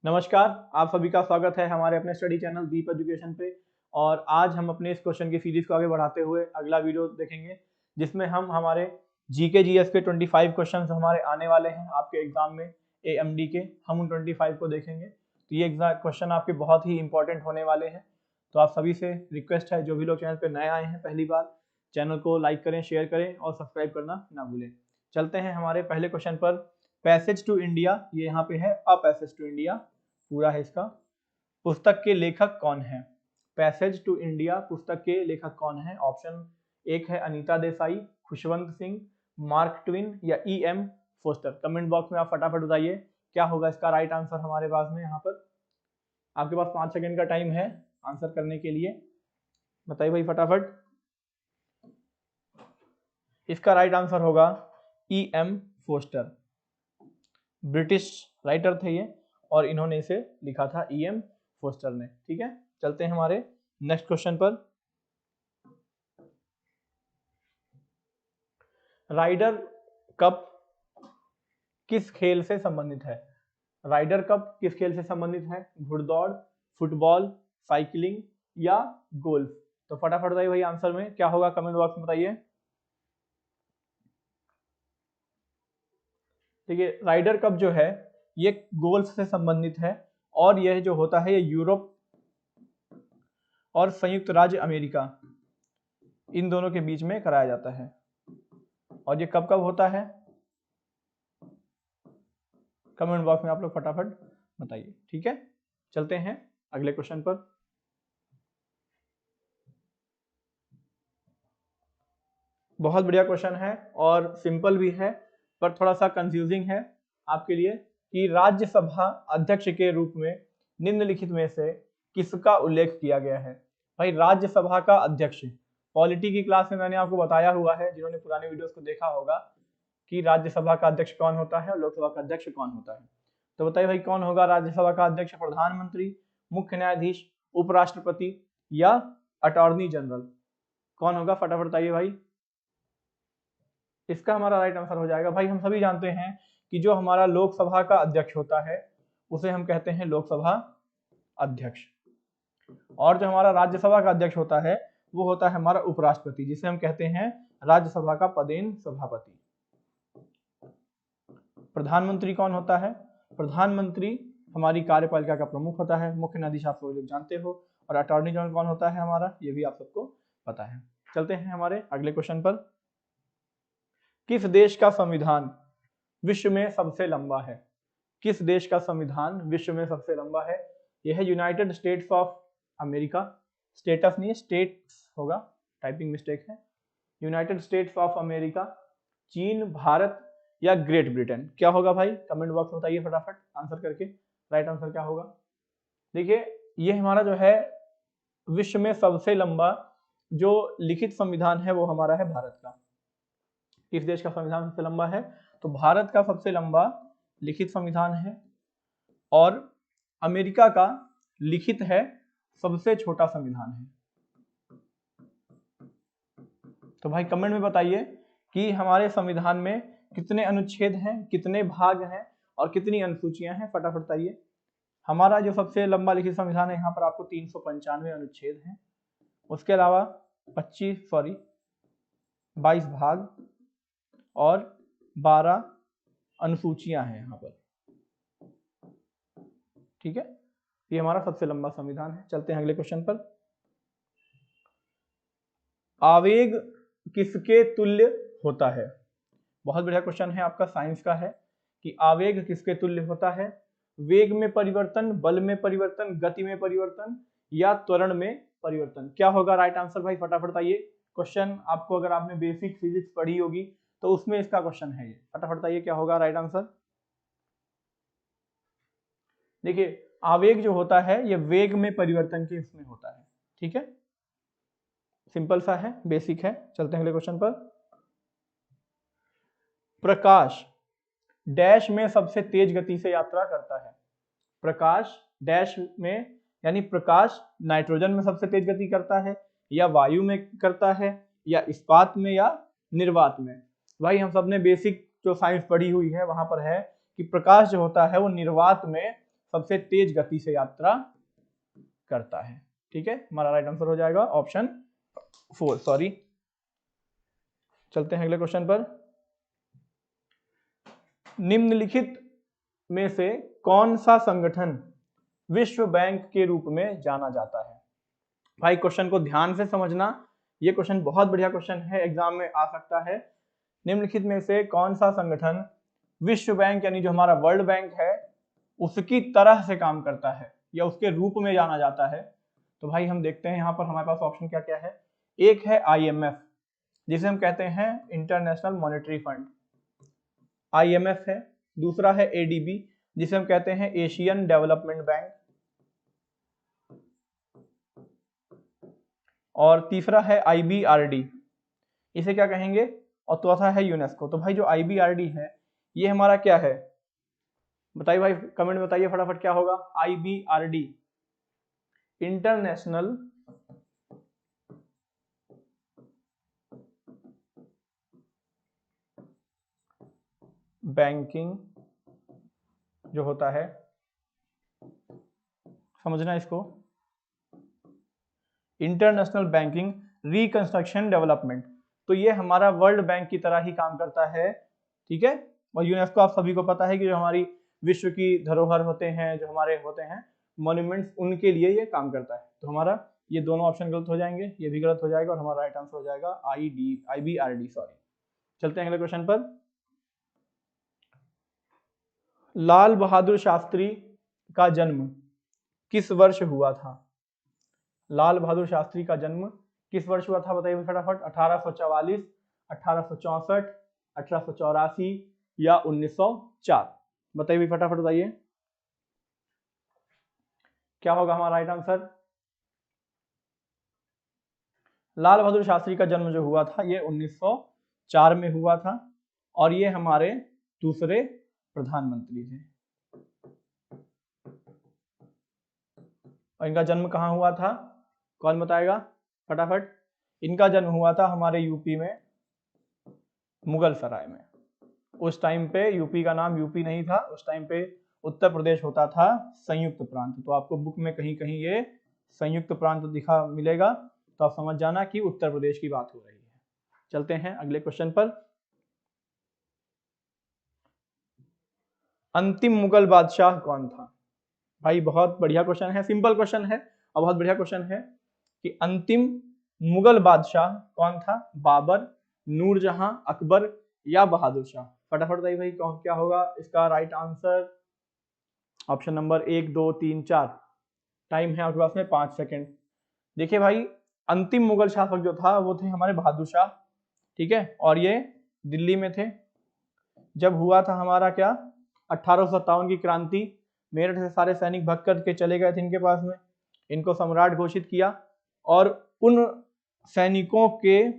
नमस्कार, आप सभी का स्वागत है हमारे अपने स्टडी चैनल दीप एजुकेशन पे। और आज हम अपने इस क्वेश्चन की सीरीज को आगे बढ़ाते हुए अगला वीडियो देखेंगे, जिसमें हम हमारे जीके जीएस के 25 क्वेश्चन हमारे आने वाले हैं आपके एग्जाम में एएमडी के। हम उन 25 को देखेंगे, तो ये क्वेश्चन आपके बहुत ही इंपॉर्टेंट होने वाले हैं। तो आप सभी से रिक्वेस्ट है, जो भी लोग चैनल पर नए आए हैं पहली बार, चैनल को लाइक करें, शेयर करें और सब्सक्राइब करना ना भूलें। चलते हैं हमारे पहले क्वेश्चन पर। पैसेज टू इंडिया, ये यहाँ पे है अ पैसेज टू इंडिया, पूरा है इसका। पुस्तक के लेखक कौन है? पैसेज टू इंडिया पुस्तक के लेखक कौन है? ऑप्शन एक है अनीता देसाई, खुशवंत सिंह, मार्क ट्विन या ई.एम. फोस्टर। कमेंट बॉक्स में आप फटाफट बताइए क्या होगा इसका राइट आंसर हमारे पास में। यहाँ पर आपके पास 5 सेकंड का टाइम है आंसर करने के लिए। बताइए भाई फटाफट। इसका राइट आंसर होगा ई.एम. फोस्टर। ब्रिटिश राइटर थे ये और इन्होंने इसे लिखा था ई.एम. फोस्टर ने। ठीक है, चलते हैं हमारे नेक्स्ट क्वेश्चन पर। राइडर कप किस खेल से संबंधित है? राइडर कप किस खेल से संबंधित है? घुड़दौड़, फुटबॉल, साइकिलिंग या गोल्फ? तो फटाफट बताइए भाई आंसर में क्या होगा, कमेंट बॉक्स में बताइए। देखिए, राइडर कप जो है ये गोल्फ से संबंधित है और यह जो होता है ये यूरोप और संयुक्त राज्य अमेरिका, इन दोनों के बीच में कराया जाता है। और ये कब कब होता है? कमेंट बॉक्स में आप लोग फटाफट बताइए। ठीक है, चलते हैं अगले क्वेश्चन पर। बहुत बढ़िया क्वेश्चन है और सिंपल भी है, पर थोड़ा सा कंफ्यूजिंग है आपके लिए कि राज्यसभा अध्यक्ष के रूप में निम्नलिखित में से किसका उल्लेख किया गया है? भाई राज्यसभा का अध्यक्ष, पॉलिटी की क्लास में मैंने आपको बताया हुआ है, जिन्होंने पुराने वीडियोस को देखा होगा, कि राज्यसभा का अध्यक्ष कौन होता है और लोकसभा का अध्यक्ष कौन होता है। तो बताइए भाई कौन होगा राज्यसभा का अध्यक्ष? प्रधानमंत्री, मुख्य न्यायाधीश, उपराष्ट्रपति या अटॉर्नी जनरल? कौन होगा फटाफट बताइए भाई। इसका हमारा राइट आंसर हो जाएगा, भाई हम सभी जानते हैं कि जो हमारा लोकसभा का अध्यक्ष होता है उसे हम कहते हैं लोकसभा अध्यक्ष, और जो हमारा राज्यसभा का अध्यक्ष होता है वो होता है हमारा उपराष्ट्रपति, जिसे हम कहते हैं राज्यसभा का पदेन सभापति। प्रधानमंत्री कौन होता है? प्रधानमंत्री हमारी कार्यपालिका का प्रमुख होता है, मुख्य न्यायाधीश आप लोग जानते हो, और अटॉर्नी जनरल कौन होता है हमारा, ये भी आप सबको पता है। चलते हैं हमारे अगले क्वेश्चन पर। किस देश का संविधान विश्व में सबसे लंबा है? किस देश का संविधान विश्व में सबसे लंबा है? यह है United states of America, status नहीं है, स्टेट्स होगा, टाइपिंग मिस्टेक है। यूनाइटेड स्टेट्स ऑफ अमेरिका, चीन, भारत या ग्रेट ब्रिटेन? क्या होगा भाई, कमेंट बॉक्स में बताइए फटाफट आंसर करके राइट आंसर क्या होगा। देखिए, ये हमारा जो है विश्व में सबसे लंबा जो लिखित संविधान है वो हमारा है भारत का। किस देश का संविधान सबसे लंबा है? तो भारत का सबसे लंबा लिखित संविधान है, और अमेरिका का लिखित है सबसे छोटा संविधान है। तो भाई कमेंट में बताइए कि हमारे संविधान में कितने अनुच्छेद हैं, कितने भाग हैं और कितनी अनुसूचियां हैं, फटाफट बताइए। हमारा जो सबसे लंबा लिखित संविधान है यहाँ पर आपको 395 अनुच्छेद हैं, उसके अलावा 22 भाग और 12 अनुसूचियां हैं यहाँ पर। ठीक है, ये हमारा सबसे लंबा संविधान है। चलते हैं अगले क्वेश्चन पर। आवेग किसके तुल्य होता है? बहुत बढ़िया क्वेश्चन है आपका, साइंस का है कि आवेग किसके तुल्य होता है? वेग में परिवर्तन, बल में परिवर्तन, गति में परिवर्तन या त्वरण में परिवर्तन? क्या होगा राइट आंसर भाई, फटाफट बताइए। क्वेश्चन आपको अगर आपने बेसिक फिजिक्स पढ़ी होगी तो उसमें इसका क्वेश्चन है ये, फटाफट बताइए क्या होगा राइट आंसर। देखिए, आवेग जो होता है ये वेग में परिवर्तन के इसमें होता है। ठीक है, सिंपल सा है, बेसिक है। चलते हैं अगले क्वेश्चन पर। प्रकाश डैश में सबसे तेज गति से यात्रा करता है? प्रकाश डैश में, यानी प्रकाश नाइट्रोजन में सबसे तेज गति करता है, या वायु में करता है, या इस्पात में, या निर्वात में? भाई हम सबने बेसिक जो साइंस पढ़ी हुई है वहां पर है कि प्रकाश जो होता है वो निर्वात में सबसे तेज गति से यात्रा करता है। ठीक है, हमारा राइट आंसर हो जाएगा ऑप्शन 4। सॉरी, चलते हैं अगले क्वेश्चन पर। निम्नलिखित में से कौन सा संगठन विश्व बैंक के रूप में जाना जाता है? भाई क्वेश्चन को ध्यान से समझना, ये क्वेश्चन बहुत बढ़िया क्वेश्चन है, एग्जाम में आ सकता है। निम्नलिखित में से कौन सा संगठन विश्व बैंक यानी जो हमारा वर्ल्ड बैंक है उसकी तरह से काम करता है या उसके रूप में जाना जाता है? तो भाई हम देखते हैं यहाँ पर हमारे पास ऑप्शन क्या क्या है। एक है IMF, जिसे हम कहते हैं इंटरनेशनल मॉनेटरी फंड, IMF है। दूसरा है ADB, जिसे हम कहते हैं एशियन डेवलपमेंट बैंक। और तीसरा है IBRD, इसे क्या कहेंगे? और चौथा है यूनेस्को। तो भाई जो IBRD है ये हमारा क्या है? बताइए भाई, कमेंट में बताइए फटाफट क्या होगा। IBRD इंटरनेशनल बैंकिंग जो होता है, समझना इसको, इंटरनेशनल बैंकिंग रिकंस्ट्रक्शन डेवलपमेंट। तो ये हमारा वर्ल्ड बैंक की तरह ही काम करता है। ठीक है, और यूनेस्को आप सभी को पता है कि जो हमारी विश्व की धरोहर होते हैं, जो हमारे होते हैं मॉन्यूमेंट्स, उनके लिए ये काम करता है। तो हमारा ये दोनों ऑप्शन गलत हो जाएंगे, ये भी गलत हो जाएगा और हमारा राइट आंसर हो जाएगा IBRD। सॉरी, चलते हैं अगले क्वेश्चन पर। लाल बहादुर शास्त्री का जन्म किस वर्ष हुआ था? लाल बहादुर शास्त्री का जन्म किस वर्ष हुआ था? बताइए फटाफट। 1844, 1864, 1884 या 1904? बताइए फटाफट, बताइए क्या होगा हमारा राइट आंसर। लाल बहादुर शास्त्री का जन्म जो हुआ था ये 1904 में हुआ था और ये हमारे दूसरे प्रधानमंत्री थे। और इनका जन्म कहाँ हुआ था, कौन बताएगा फटाफट? इनका जन्म हुआ था हमारे यूपी में, मुगल सराय में। उस टाइम पे यूपी का नाम यूपी नहीं था, उस टाइम पे उत्तर प्रदेश होता था संयुक्त प्रांत। तो आपको बुक में कहीं कहीं ये संयुक्त प्रांत दिखा मिलेगा, तो आप समझ जाना कि उत्तर प्रदेश की बात हो रही है। चलते हैं अगले क्वेश्चन पर। अंतिम मुगल बादशाह कौन था? भाई बहुत बढ़िया क्वेश्चन है, सिंपल क्वेश्चन है और बहुत बढ़िया क्वेश्चन है कि अंतिम मुगल बादशाह कौन था? बाबर, नूरजहां, अकबर या बहादुर शाह? फटाफट बताइए भाई कौन क्या होगा इसका right answer. Option number 1, 2, 3, 4। Time है आपके पास में 5 सेकेंड। देखिए भाई, अंतिम मुगल शासक जो था वो थे हमारे बहादुर शाह। ठीक है, और ये दिल्ली में थे जब हुआ था हमारा क्या, 1857 की क्रांति। मेरठ से सारे सैनिक भग करके चले गए थे इनके पास में, इनको सम्राट घोषित किया और उन सैनिकों के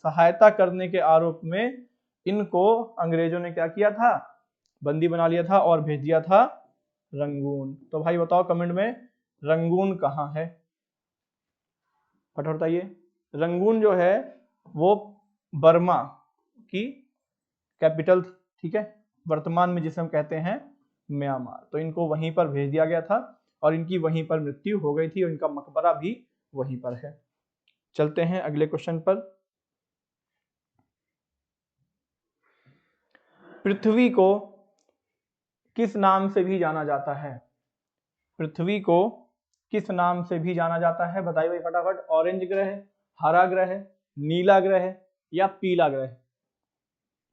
सहायता करने के आरोप में इनको अंग्रेजों ने क्या किया था, बंदी बना लिया था और भेज दिया था रंगून। तो भाई बताओ कमेंट में रंगून कहाँ है, फटाफट बताइए। रंगून जो है वो बर्मा की कैपिटल, ठीक है, वर्तमान में जिसे हम कहते हैं म्यांमार। तो इनको वहीं पर भेज दिया गया था और इनकी वहीं पर मृत्यु हो गई थी और इनका मकबरा भी वहीं पर है। चलते हैं अगले क्वेश्चन पर। पृथ्वी को किस नाम से भी जाना जाता है? पृथ्वी को किस नाम से भी जाना जाता है? बताइए भाई फटाफट। ऑरेंज ग्रह, हरा ग्रह, नीला ग्रह या पीला ग्रह?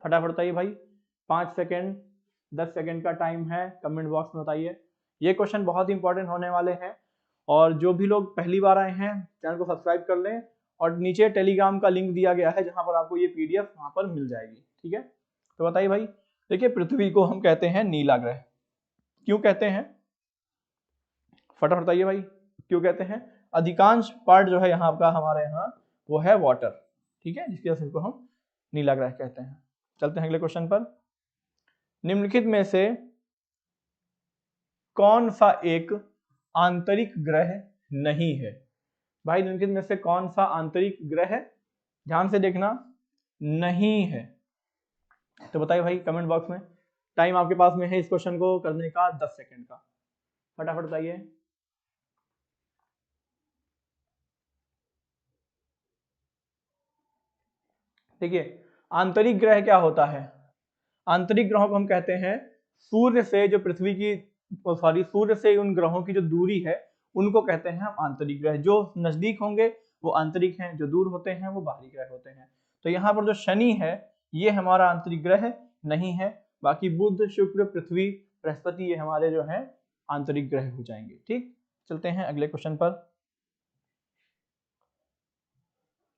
फटाफट बताइए भाई, 5 सेकेंड, 10 सेकेंड का टाइम है, कमेंट बॉक्स में बताइए। ये क्वेश्चन बहुत इंपॉर्टेंट होने वाले हैं और जो भी लोग पहली बार आए हैं चैनल को सब्सक्राइब कर लें और नीचे टेलीग्राम का लिंक दिया गया है जहां पर आपको ये PDF वहां पर मिल जाएगी। ठीक है, तो बताइए भाई। देखिए, पृथ्वी को हम कहते हैं नीला ग्रह, क्यों कहते हैं? फटाफट बताइए भाई, क्यों कहते हैं? अधिकांश पार्ट जो है यहाँ का हमारे यहाँ वो है वाटर, ठीक है, जिसकी वजह से इसको हम नीला ग्रह कहते हैं। चलते हैं अगले क्वेश्चन पर। निम्नलिखित में से कौन सा एक आंतरिक ग्रह नहीं है? भाई निम्नलिखित में से कौन सा आंतरिक ग्रह, ध्यान से देखना, नहीं है? तो बताइए भाई कमेंट बॉक्स में। टाइम आपके पास में है इस क्वेश्चन को करने का 10 सेकंड का। फटाफट बताइए। देखिए आंतरिक ग्रह क्या होता है, आंतरिक ग्रहों को हम कहते हैं सूर्य से जो पृथ्वी की सूर्य से उन ग्रहों की जो दूरी है उनको कहते हैं हम आंतरिक ग्रह। जो नजदीक होंगे वो आंतरिक हैं, जो दूर होते हैं वो बाहरी ग्रह होते हैं। तो यहाँ पर जो शनि है ये हमारा आंतरिक ग्रह नहीं है, बाकी बुध शुक्र पृथ्वी बृहस्पति ये हमारे जो है आंतरिक ग्रह हो जाएंगे। ठीक, चलते हैं अगले क्वेश्चन पर।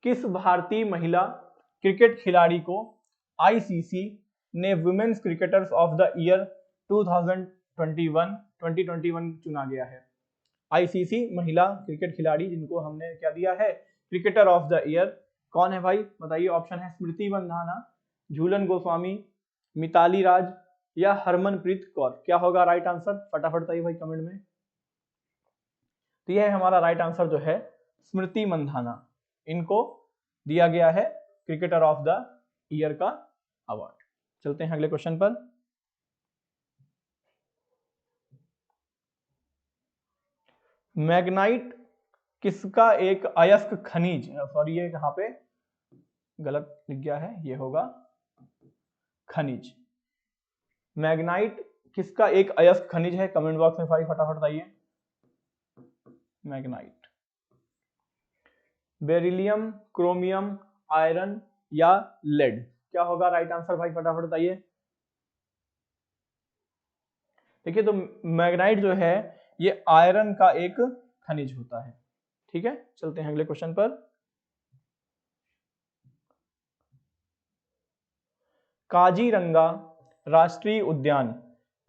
किस भारतीय महिला क्रिकेट खिलाड़ी को आईसीसी ने women's cricketers of the year 2021 चुना गया है? आईसीसी महिला क्रिकेट खिलाड़ी जिनको हमने क्या दिया है, क्रिकेटर ऑफ द ईयर, कौन है भाई बताइए। ऑप्शन है स्मृति मंधाना, झूलन गोस्वामी, मिताली राज या हरमनप्रीत कौर। क्या होगा राइट आंसर, फटाफट बताइए भाई कमेंट में। तो यह हमारा राइट आंसर जो है स्मृति मंधाना, इनको दिया गया है क्रिकेटर ऑफ द ईयर का अवार्ड। चलते हैं अगले क्वेश्चन पर। मैग्नाइट किसका एक अयस्क खनिज, सॉरी ये यहाँ पे गलत लिख गया है, ये होगा खनिज। मैग्नाइट किसका एक अयस्क खनिज है, कमेंट बॉक्स में भाई फटाफट बताइए। मैग्नाइट बेरिलियम, क्रोमियम, आयरन या लेड, क्या होगा राइट आंसर भाई फटाफट बताइए। देखिए तो मैग्नाइट जो है ये आयरन का एक खनिज होता है। ठीक है, चलते हैं अगले क्वेश्चन पर। काजीरंगा राष्ट्रीय उद्यान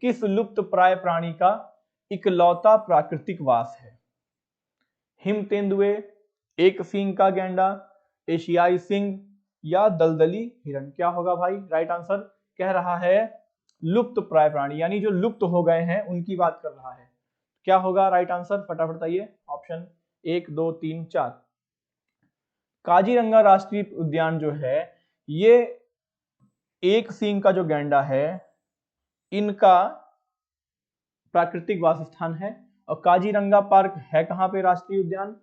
किस लुप्त प्राय प्राणी का इकलौता प्राकृतिक वास है? हिम तेंदुए, एक सींग का गैंडा, एशियाई सिंह या दलदली हिरण। क्या होगा भाई राइट आंसर, कह रहा है लुप्त प्राय प्राणी, यानी जो लुप्त हो गए हैं उनकी बात कर रहा है। क्या होगा राइट आंसर फटाफट बताइए। ऑप्शन 1 2 3 4। काजीरंगा राष्ट्रीय उद्यान जो है ये एक सींग का जो गैंडा है इनका प्राकृतिक वास स्थान है। और काजीरंगा पार्क है कहां पे राष्ट्रीय उद्यान,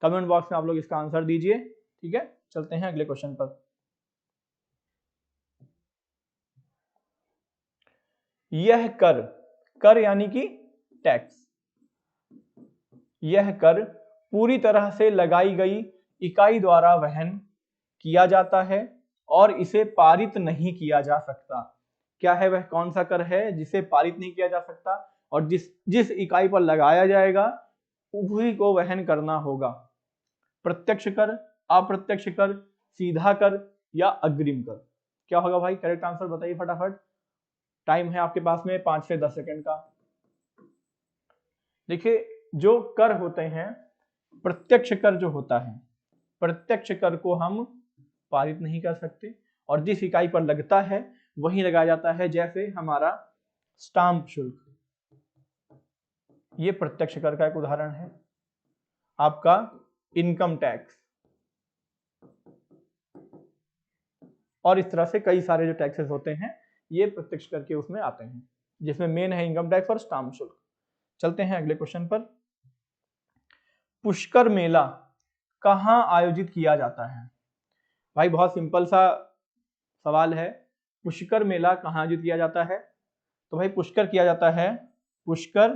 कमेंट बॉक्स में आप लोग इसका आंसर दीजिए। ठीक है, चलते हैं अगले क्वेश्चन पर। यह कर, कर यानी कि टैक्स, यह कर पूरी तरह से लगाई गई इकाई द्वारा वहन किया जाता है और इसे पारित नहीं किया जा सकता। क्या है वह कौन सा कर है जिसे पारित नहीं किया जा सकता और जिस इकाई पर लगाया जाएगा उसी को वहन करना होगा? प्रत्यक्ष कर, अप्रत्यक्ष कर, सीधा कर या अग्रिम कर। क्या होगा भाई करेक्ट आंसर बताइए फटाफट। टाइम है आपके पास में 5 से 10 सेकंड का। देखिए जो कर होते हैं, प्रत्यक्ष कर जो होता है, प्रत्यक्ष कर को हम पारित नहीं कर सकते और जिस इकाई पर लगता है वही लगाया जाता है। जैसे हमारा स्टाम्प शुल्क, ये प्रत्यक्ष कर का एक उदाहरण है। आपका इनकम टैक्स, और इस तरह से कई सारे जो टैक्सेस होते हैं ये प्रत्यक्ष कर के उसमें आते हैं, जिसमें मेन है इनकम टैक्स और स्टाम्प शुल्क। चलते हैं अगले क्वेश्चन पर। पुष्कर मेला कहां आयोजित किया जाता है? भाई बहुत सिंपल सा सवाल है, पुष्कर मेला कहां आयोजित किया जाता है? तो भाई पुष्कर किया जाता है पुष्कर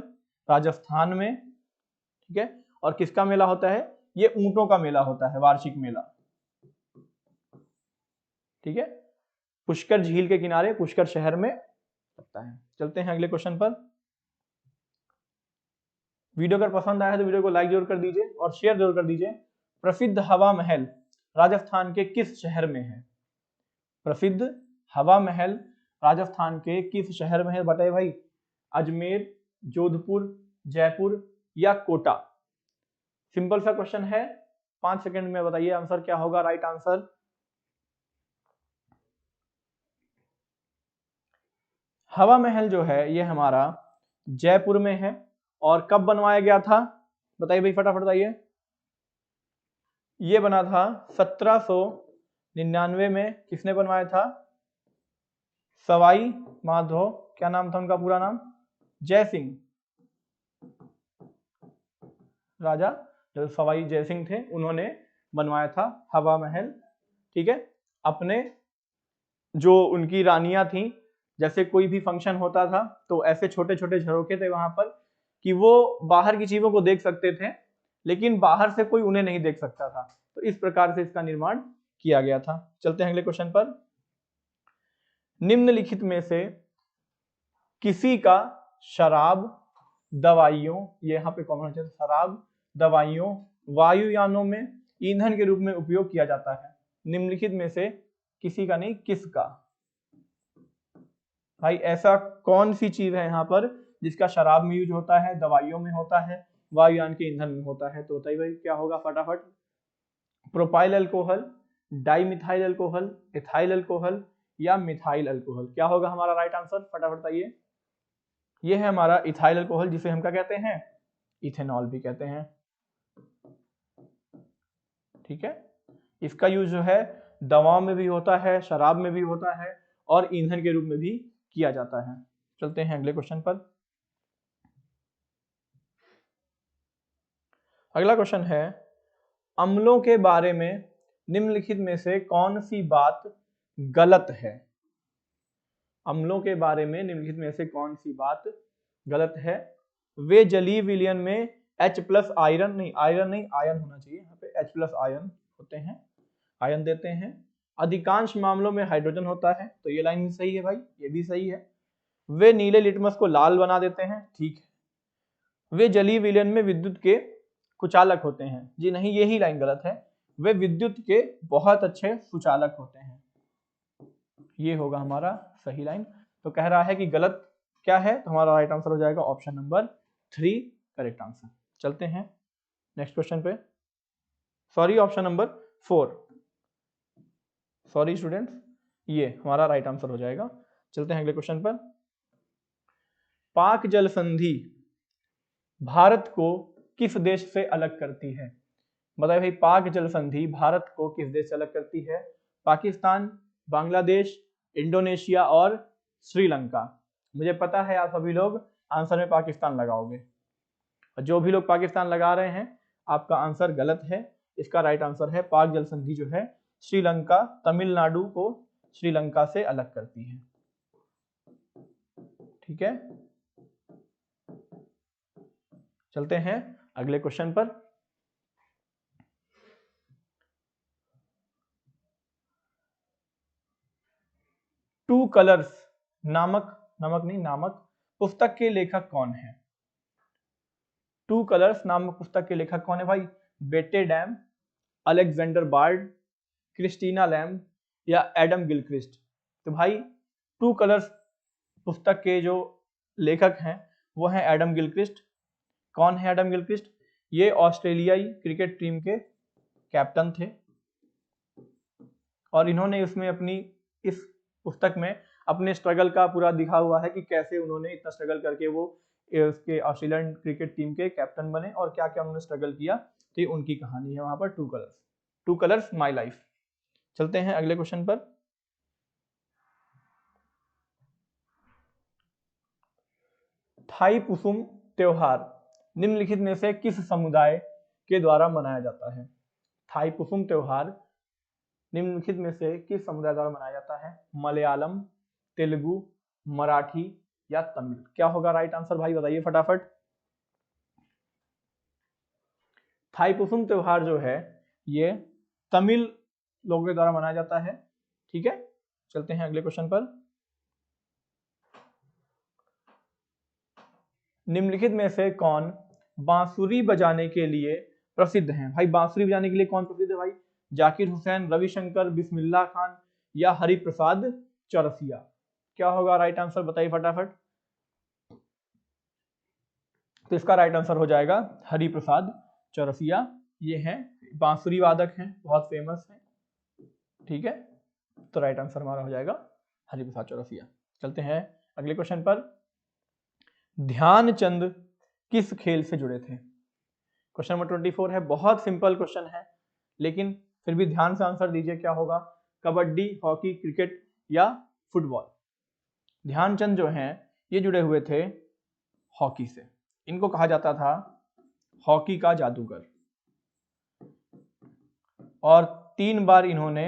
राजस्थान में। ठीक है, और किसका मेला होता है? ये ऊंटों का मेला होता है, वार्षिक मेला। ठीक है, पुष्कर झील के किनारे पुष्कर शहर में लगता है। चलते हैं अगले क्वेश्चन पर। वीडियो अगर पसंद आया है तो वीडियो को लाइक जरूर कर दीजिए और शेयर जरूर कर दीजिए। प्रसिद्ध हवा महल राजस्थान के किस शहर में है? प्रसिद्ध हवा महल राजस्थान के किस शहर में है बताइए भाई। अजमेर, जोधपुर, जयपुर या कोटा। सिंपल सा क्वेश्चन है, 5 सेकंड में बताइए आंसर क्या होगा राइट आंसर। हवा महल जो है ये हमारा जयपुर में है। और कब बनवाया गया था बताइए भाई फटाफट बताइए। ये बना था 1799 में। किसने बनवाया था? सवाई माधो, क्या नाम था उनका पूरा नाम? जय सिंह। राजा जो सवाई जयसिंह थे उन्होंने बनवाया था हवा महल। ठीक है, अपने जो उनकी रानियां थी, जैसे कोई भी फंक्शन होता था तो ऐसे छोटे छोटे झरोखे थे वहां पर कि वो बाहर की चीजों को देख सकते थे, लेकिन बाहर से कोई उन्हें नहीं देख सकता था। तो इस प्रकार से इसका निर्माण किया गया था। चलते हैं अगले क्वेश्चन पर। निम्नलिखित में से किसी का शराब, दवाइयों, ये यहाँ पे कॉमन है, शराब, दवाइयों, वायुयानों में ईंधन के रूप में उपयोग किया जाता है। निम्नलिखित में से किसी का नहीं, किसका? भाई ऐसा कौन सी चीज है यहाँ पर जिसका शराब में यूज होता है, दवाइयों में होता है, वायुयान के ईंधन में होता है? तो बताइए भाई क्या होगा फटाफट। Propyl alcohol, dimethyl alcohol, ethyl alcohol या मिथाइल अल्कोहल? क्या होगा हमारा राइट आंसर, फटाफट बताइए। ये है हमारा इथाइल अल्कोहल, जिसे हम क्या कहते हैं, इथेनॉल भी कहते हैं। ठीक है, इसका यूज जो है दवाओं में भी होता है, शराब में भी होता है और ईंधन के रूप में भी किया जाता है। चलते हैं अगले क्वेश्चन पर। अगला क्वेश्चन है, अम्लों के बारे में निम्नलिखित में से कौन सी बात गलत है? अम्लों के बारे में निम्नलिखित में से कौन सी बात गलत है? वे जलीय विलयन में H+ आयरन नहीं, आयरन नहीं, आयन होना चाहिए यहाँ पे, H+ आयन होते हैं, आयन देते हैं। अधिकांश मामलों में हाइड्रोजन होता है, तो ये लाइन भी सही है भाई, ये भी सही है। वे नीले लिटमस को लाल बना देते हैं, ठीक है। वे जलीय विलयन में विद्युत के कुचालक होते हैं, जी नहीं, यही लाइन गलत है। वे विद्युत के बहुत अच्छे सुचालक होते हैं, ये होगा हमारा सही लाइन। तो कह रहा है कि गलत क्या है, तो हमारा राइट आंसर हो जाएगा ऑप्शन नंबर 3 करेक्ट आंसर। चलते हैं नेक्स्ट क्वेश्चन पे, sorry option number 4, sorry students, ये हमारा राइट आंसर हो जाएगा। चलते हैं अगले क्वेश्चन पर। पाक जल संधि भारत को किस देश से अलग करती है? बताइए भाई, पाक जल संधि भारत को किस देश से अलग करती है? पाकिस्तान, बांग्लादेश, इंडोनेशिया और श्रीलंका। मुझे पता है आप सभी लोग आंसर में पाकिस्तान लगाओगे, और जो भी लोग पाकिस्तान लगा रहे हैं आपका आंसर गलत है। इसका राइट आंसर है पाक जल संधि जो है श्रीलंका, तमिलनाडु को श्रीलंका से अलग करती है। ठीक है, चलते हैं अगले क्वेश्चन पर। टू कलर्स नामक पुस्तक के लेखक कौन है? टू कलर्स नामक पुस्तक के लेखक कौन है भाई? बेटे डैम, अलेक्जेंडर बार्ड, क्रिस्टीना लैम्ब या एडम गिलक्रिस्ट? तो भाई टू कलर्स पुस्तक के जो लेखक हैं वो हैं एडम गिलक्रिस्ट। कौन है एडम गिलक्रिस्ट? ये ऑस्ट्रेलियाई क्रिकेट टीम के कैप्टन थे, और इन्होंने इसमें अपनी इस पुस्तक में अपने स्ट्रगल का पूरा दिखा हुआ है कि कैसे उन्होंने इतना स्ट्रगल करके वो उसके ऑस्ट्रेलियन क्रिकेट टीम के कैप्टन बने और क्या क्या उन्होंने स्ट्रगल किया। तो ये उनकी कहानी है वहां पर, टू कलर्स माई लाइफ। चलते हैं अगले क्वेश्चन पर। थाईपुसम त्योहार निम्नलिखित में से किस समुदाय के द्वारा मनाया जाता है? थाईपुसम त्योहार निम्नलिखित में से किस समुदाय द्वारा मनाया जाता है? मलयालम, तेलुगु, मराठी या तमिल? क्या होगा राइट आंसर भाई, बताइए फटाफट। थाईपुसम त्योहार जो है ये तमिल लोगों के द्वारा मनाया जाता है। ठीक है, चलते हैं अगले क्वेश्चन पर। निम्नलिखित में से कौन बांसुरी बजाने के लिए प्रसिद्ध हैं? भाई बांसुरी बजाने के लिए कौन प्रसिद्ध है भाई? जाकिर हुसैन, रविशंकर, बिस्मिल्लाह खान या हरिप्रसाद चौरसिया? क्या होगा राइट आंसर, बताइए फटाफट। तो इसका राइट आंसर हो जाएगा हरिप्रसाद चौरसिया। ये हैं बांसुरी वादक हैं, बहुत फेमस हैं। ठीक है, तो राइट आंसर हमारा हो जाएगा हरिप्रसाद चौरसिया। चलते हैं अगले क्वेश्चन पर। ध्यानचंद किस खेल से जुड़े थे? क्वेश्चन नंबर 24 है, बहुत सिंपल क्वेश्चन है, लेकिन फिर भी ध्यान से आंसर दीजिए। क्या होगा? कबड्डी, हॉकी, क्रिकेट या फुटबॉल? ध्यानचंद जो हैं ये जुड़े हुए थे हॉकी से। इनको कहा जाता था हॉकी का जादूगर, और 3 बार इन्होंने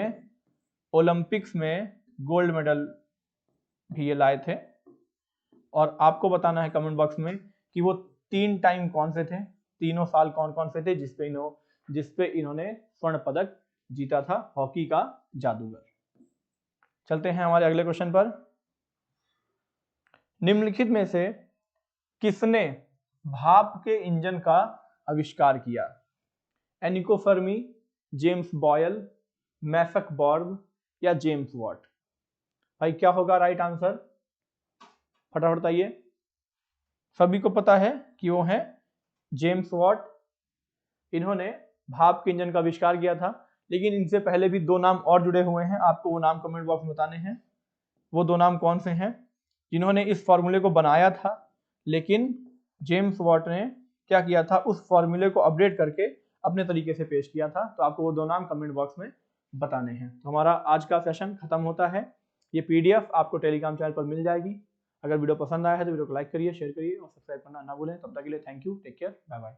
ओलंपिक्स में गोल्ड मेडल भी ये लाए थे। और आपको बताना है कमेंट बॉक्स में कि वो 3 टाइम कौन से थे, तीनों साल कौन कौन से थे जिसपे इन्होंने स्वर्ण पदक जीता था हॉकी का जादूगर। चलते हैं हमारे अगले क्वेश्चन पर। निम्नलिखित में से किसने भाप के इंजन का आविष्कार किया? एनिको फर्मी, जेम्स बॉयल, मैसक बॉर्ग या जेम्स वॉट? भाई क्या होगा राइट आंसर, फटाफट बताइए। सभी को पता है कि वो है जेम्स वॉट। इन्होंने भाप के इंजन का आविष्कार किया था, लेकिन इनसे पहले भी 2 नाम और जुड़े हुए हैं, आपको वो नाम कमेंट बॉक्स में बताने हैं। वो 2 नाम कौन से हैं जिन्होंने इस फॉर्मूले को बनाया था, लेकिन जेम्स वॉट ने क्या किया था, उस फॉर्मूले को अपडेट करके अपने तरीके से पेश किया था। तो आपको वो 2 नाम कमेंट बॉक्स में बताने हैं। तो हमारा आज का सेशन खत्म होता है। ये पीडीएफ आपको टेलीग्राम चैनल पर मिल जाएगी। अगर वीडियो पसंद आया है तो वीडियो को लाइक करिए, शेयर करिए और सब्सक्राइब करना ना भूलें। तब तक के लिए thank you, take care, bye bye.